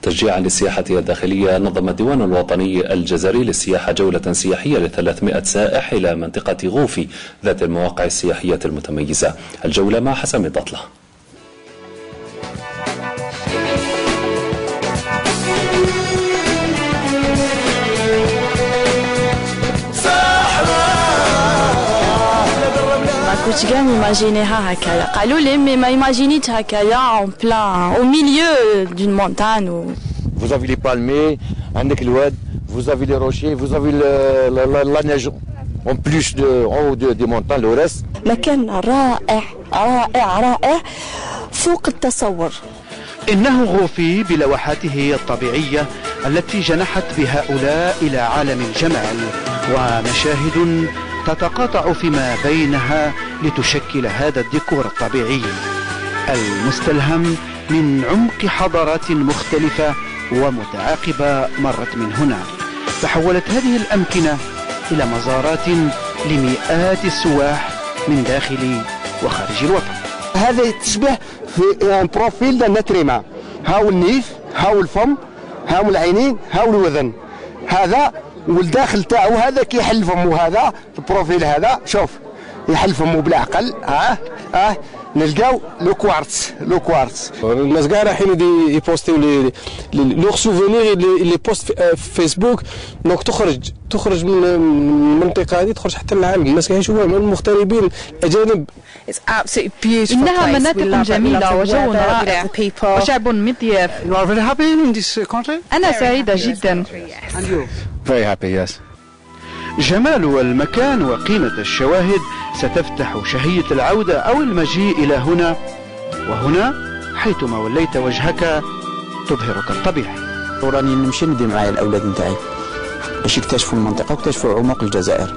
تشجيعا للسياحة الداخلية، نظم الديوان الوطني الجزائري للسياحة جولة سياحية ل300 سائح إلى منطقة غوفي ذات المواقع السياحية المتميزة. الجولة مع حسام الضطلة. كنت كاع ميماجينيها هكايا، قالوا لي مي ما ايماجينيت هكايا اون بلان او ميليو دون مونتان. Vous avez les palmiers, عندك الواد, vous avez les rochers, vous avez la neige en plus en haut des montagnes, le reste. مكان رائع رائع رائع فوق التصور. إنه غوفي بلوحاته الطبيعية التي جنحت بهؤلاء إلى عالم الجمال ومشاهد تتقاطع فيما بينها لتشكل هذا الديكور الطبيعي المستلهم من عمق حضارات مختلفة ومتعاقبة مرت من هنا، تحولت هذه الأمكنة إلى مزارات لمئات السواح من داخل وخارج الوطن. هذا تشبه في بروفيل للنتريما، هاو النيف، هاو الفم، هاو العينين، هاو الوذن، هذا والداخل تاعو هذا كيحل فمو، هذا البروفيل هذا شوف يحل فمو بالعقل. نلقاو لو كوارتز. الناس كاع رايحين يبوستيو لوغ سوفونير لي بوست في فيسبوك، دونك تخرج من المنطقه هذه، تخرج حتى للعالم، الناس كاع يشوفوها من المغتربين الاجانب. إنها مناطق جميلة وجو رائع وشعب مضياف. أنا سعيدة جدا. Very happy, yes. جمال المكان وقيمة الشواهد ستفتح شهية العودة أو المجيء إلى هنا وهنا، حيثما وليت وجهك تبهرك الطبيعة. وراني نمشي ندي معايا الأولاد نتاعي باش يكتشفوا المنطقة ويكتشفوا عمق الجزائر.